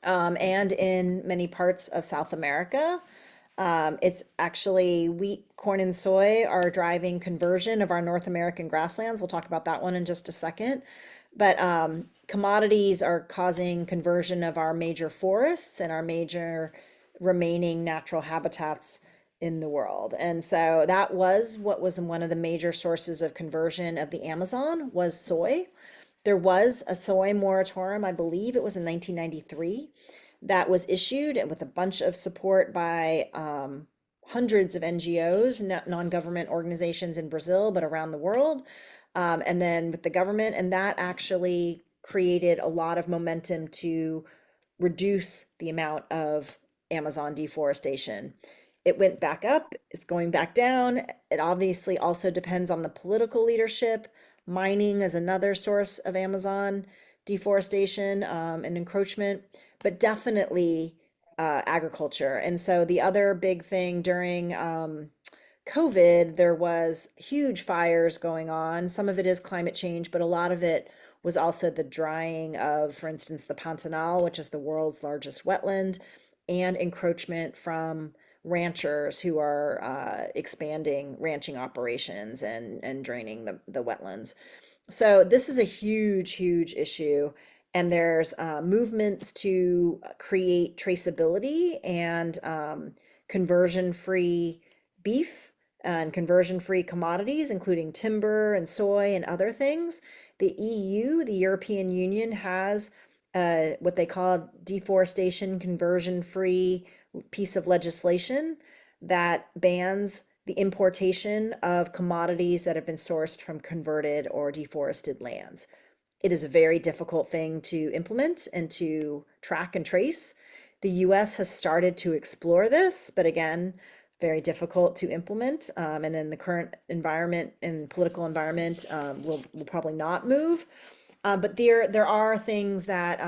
and in many parts of South America. It's actually wheat, corn, and soy are driving conversion of our North American grasslands. We'll talk about that one in just a second. But commodities are causing conversion of our major forests and our major remaining natural habitats in the world. And so that was what was one of the major sources of conversion of the Amazon was soy. There was a soy moratorium, I believe it was in 1993, that was issued and with a bunch of support by hundreds of NGOs, non-government organizations in Brazil, but around the world. And then with the government, and that actually created a lot of momentum to reduce the amount of Amazon deforestation. It went back up, it's going back down. It obviously also depends on the political leadership. Mining is another source of Amazon deforestation and encroachment, but definitely agriculture. And so the other big thing during COVID, there was huge fires going on. Some of it is climate change, but a lot of it was also the drying of, for instance, the Pantanal, which is the world's largest wetland, and encroachment from ranchers who are expanding ranching operations and draining the wetlands. So this is a huge, huge issue. And there's movements to create traceability and conversion-free beef and conversion-free commodities, including timber and soy and other things. The EU, the European Union, has what they call deforestation conversion-free piece of legislation that bans the importation of commodities that have been sourced from converted or deforested lands. It is a very difficult thing to implement and to track and trace. The US has started to explore this, but again, very difficult to implement. And in the current environment and political environment, will probably not move. But there are things that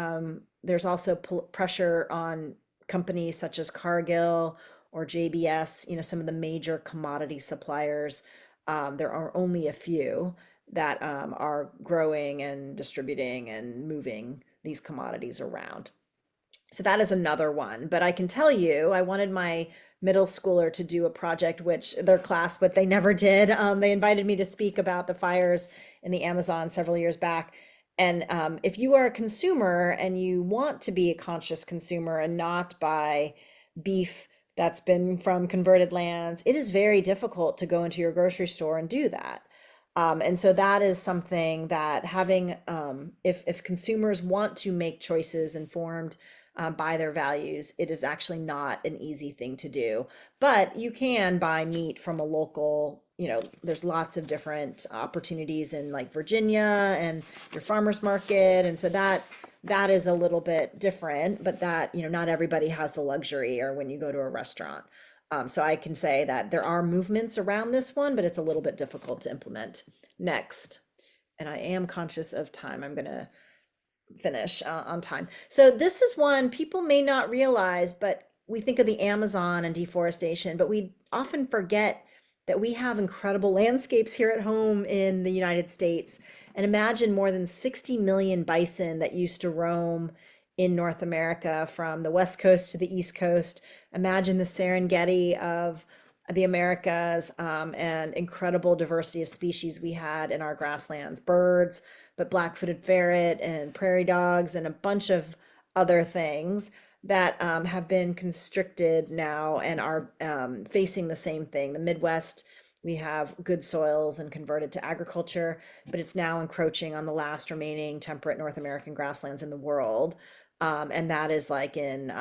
there's also pressure on companies such as Cargill or JBS, some of the major commodity suppliers. There are only a few that are growing and distributing and moving these commodities around. So that is another one. But I can tell you, I wanted my middle schooler to do a project, which their class, but they never did. They invited me to speak about the fires in the Amazon several years back. And if you are a consumer and you want to be a conscious consumer and not buy beef that's been from converted lands, it is very difficult to go into your grocery store and do that. And so that is something that having, if consumers want to make choices informed by their values, it is actually not an easy thing to do. But you can buy meat from a local, there's lots of different opportunities in like Virginia and your farmer's market. And so that is a little bit different, but that, not everybody has the luxury or when you go to a restaurant. So I can say that there are movements around this one, but it's a little bit difficult to implement. Next, and I am conscious of time. I'm going to finish on time. So this is one people may not realize, but we think of the Amazon and deforestation, but we often forget that we have incredible landscapes here at home in the United States. And imagine more than 60 million bison that used to roam in North America from the West Coast to the East Coast. Imagine the Serengeti of the Americas and incredible diversity of species we had in our grasslands, birds, but black-footed ferret and prairie dogs and a bunch of other things that have been constricted now and are facing the same thing. The Midwest, we have good soils and converted to agriculture, but it's now encroaching on the last remaining temperate North American grasslands in the world. And that is like in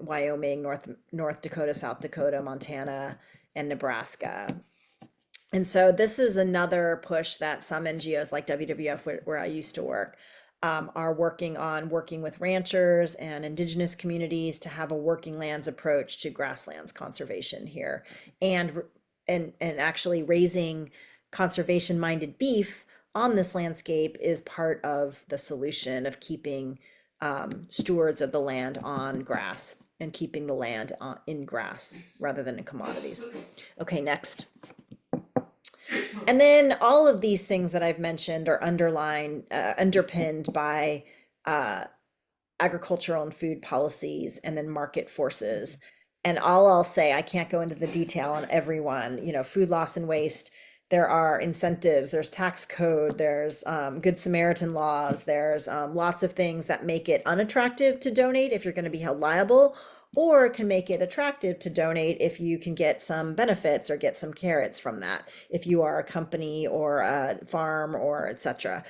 Wyoming, North Dakota, South Dakota, Montana, and Nebraska. And so this is another push that some NGOs like WWF, where I used to work, are working with ranchers and indigenous communities to have a working lands approach to grasslands conservation here, and actually raising conservation minded beef on this landscape is part of the solution of keeping stewards of the land on grass and keeping the land in grass rather than in commodities. Okay, next. And then all of these things that I've mentioned are underpinned by agricultural and food policies and then market forces. And I'll say, I can't go into the detail on every one, food loss and waste. There are incentives, there's tax code, there's Good Samaritan laws, there's lots of things that make it unattractive to donate if you're going to be held liable, or can make it attractive to donate if you can get some benefits or get some carrots from that, if you are a company or a farm or etc.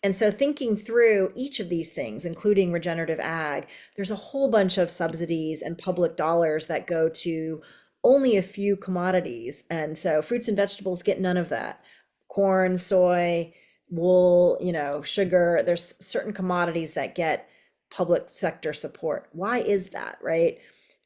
And so thinking through each of these things, including regenerative ag, there's a whole bunch of subsidies and public dollars that go to only a few commodities. And so fruits and vegetables get none of that. Corn, soy, wool, sugar, there's certain commodities that get public sector support. Why is that, right?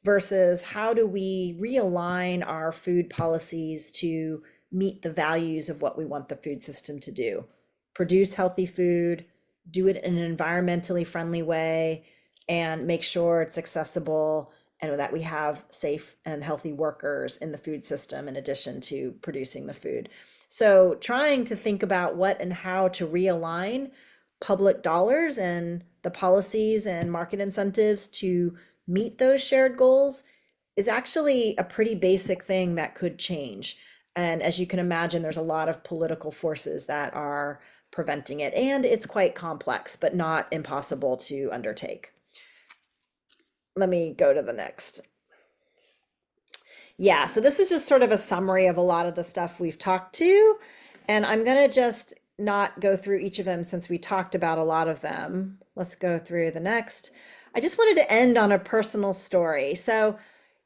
Versus how do we realign our food policies to meet the values of what we want the food system to do? Produce healthy food, do it in an environmentally friendly way, and make sure it's accessible and that we have safe and healthy workers in the food system in addition to producing the food. So trying to think about what and how to realign public dollars and the policies and market incentives to meet those shared goals is actually a pretty basic thing that could change. And as you can imagine, there's a lot of political forces that are preventing it. And it's quite complex, but not impossible to undertake. Let me go to the next. Yeah, so this is just sort of a summary of a lot of the stuff we've talked to. And I'm going to just not go through each of them since we talked about a lot of them. Let's go through the next. I just wanted to end on a personal story. So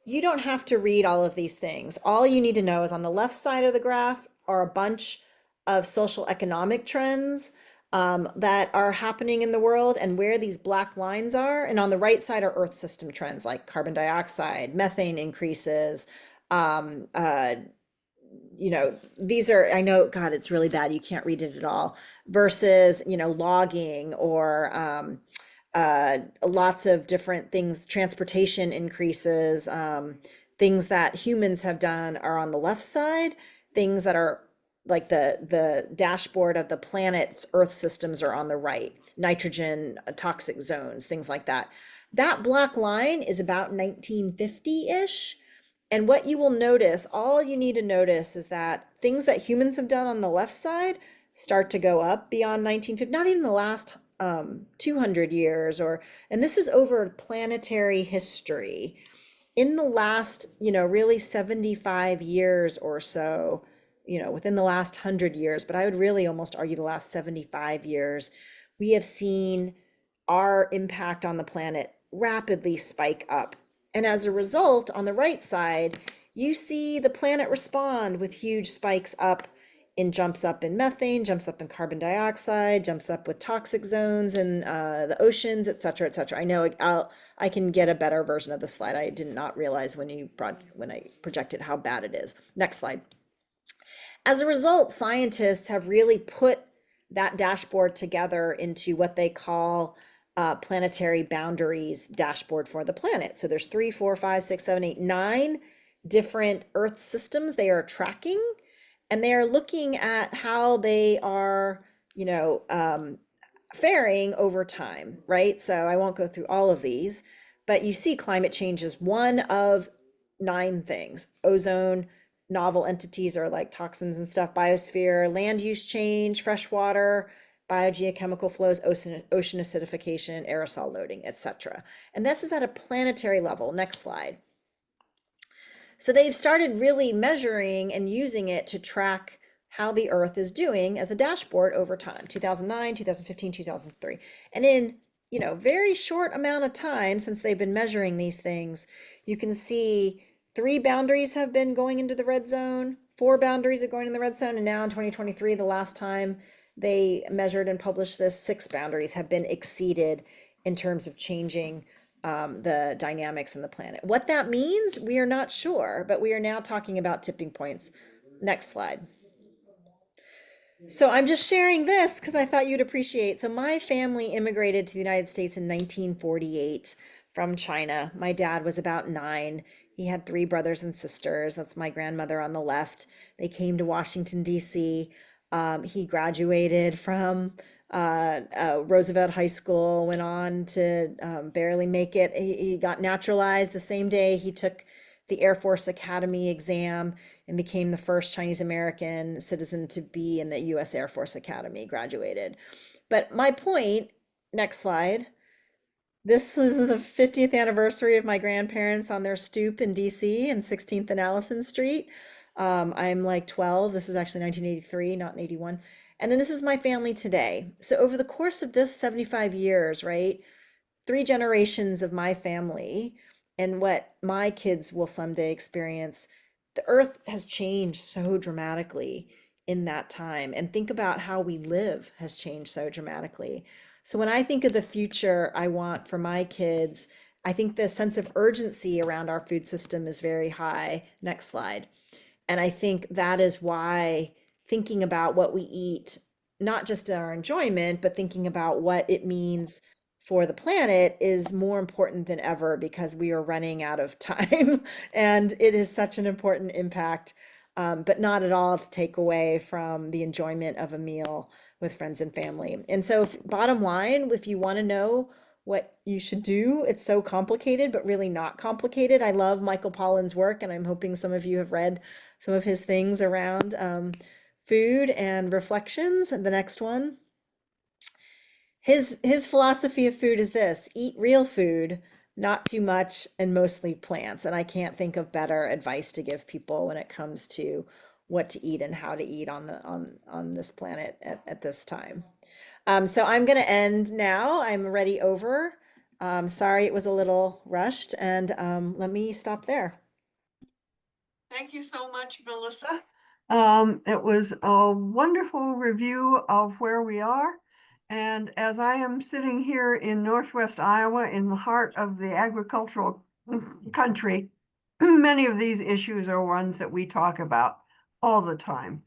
you don't have to read all of these things. All you need to know is on the left side of the graph are a bunch of social economic trends that are happening in the world and where these black lines are. And on the right side are Earth system trends like carbon dioxide, methane increases. These are, I know, God, it's really bad. You can't read it at all. Versus, logging or lots of different things, transportation increases, things that humans have done are on the left side, things that are like the dashboard of the planet's Earth systems are on the right, nitrogen, toxic zones, things like that. That black line is about 1950-ish. And what you will notice, all you need to notice is that things that humans have done on the left side start to go up beyond 1950, not even the last 200 years, and this is over planetary history. In the last, really 75 years or so, within the last 100 years, but I would really almost argue the last 75 years, we have seen our impact on the planet rapidly spike up. And as a result, on the right side, you see the planet respond with huge spikes up in jumps up in methane, jumps up in carbon dioxide, jumps up with toxic zones in the oceans, et cetera, et cetera. I know I can get a better version of the slide. I did not realize when I projected how bad it is. Next slide. As a result, scientists have really put that dashboard together into what they call planetary boundaries dashboard for the planet. So there's 3, 4, 5, 6, 7, 8, 9 different Earth systems they are tracking, and they are looking at how they are, faring over time, right? So I won't go through all of these, but you see climate change is one of 9 things. Ozone, novel entities are like toxins and stuff, biosphere, land use change, freshwater, biogeochemical flows, ocean acidification, aerosol loading, etc. And this is at a planetary level. Next slide. So they've started really measuring and using it to track how the Earth is doing as a dashboard over time, 2009, 2015, 2003. And in, very short amount of time since they've been measuring these things, you can see 3 boundaries have been going into the red zone, 4 boundaries are going in the red zone, and now in 2023, the last time they measured and published this, 6 boundaries have been exceeded in terms of changing the dynamics in the planet. What that means, we are not sure, but we are now talking about tipping points. Next slide. So I'm just sharing this because I thought you'd appreciate. So my family immigrated to the United States in 1948 from China. My dad was about 9. He had 3 brothers and sisters. That's my grandmother on the left. They came to Washington, D.C. He graduated from Roosevelt High School, went on to barely make it. He got naturalized the same day he took the Air Force Academy exam and became the first Chinese American citizen to be in the U.S. Air Force Academy, graduated. But my point, next slide, this is the 50th anniversary of my grandparents on their stoop in DC and 16th and Allison Street. I'm like 12. This is actually 1983, not in 81. And then this is my family today. So over the course of this 75 years, right, 3 generations of my family and what my kids will someday experience, the earth has changed so dramatically in that time. And think about how we live has changed so dramatically. So when I think of the future I want for my kids, I think the sense of urgency around our food system is very high. Next slide. And I think that is why thinking about what we eat, not just in our enjoyment, but thinking about what it means for the planet is more important than ever because we are running out of time and it is such an important impact, but not at all to take away from the enjoyment of a meal with friends and family. And so, bottom line, if you want to know what you should do, it's so complicated, but really not complicated. I love Michael Pollan's work, and I'm hoping some of you have read some of his things around food and reflections. And the next one, his philosophy of food is this: eat real food, not too much, and mostly plants. And I can't think of better advice to give people when it comes to what to eat and how to eat on this planet at this time. So I'm going to end now. I'm ready over. Sorry it was a little rushed, and let me stop there. Thank you so much, Melissa. It was a wonderful review of where we are. And as I am sitting here in Northwest Iowa, in the heart of the agricultural country, many of these issues are ones that we talk about all the time,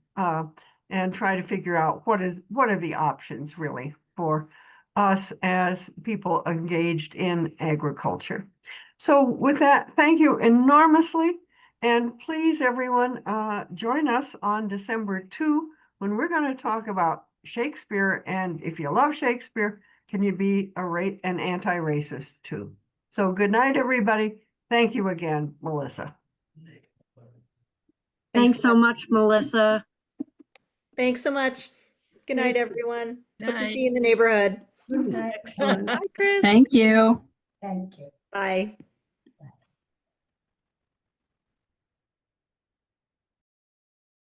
and try to figure out what are the options really for us as people engaged in agriculture. So with that, thank you enormously. And please, everyone, join us on December 2 when we're going to talk about Shakespeare. And if you love Shakespeare, can you be an anti-racist too? So good night, everybody. Thank you again, Melissa. Thanks so much, Melissa. Thanks so much. Good night, everyone. Hope to Night. see you in the neighborhood. Excellent. Bye, Chris. Thank you. Bye.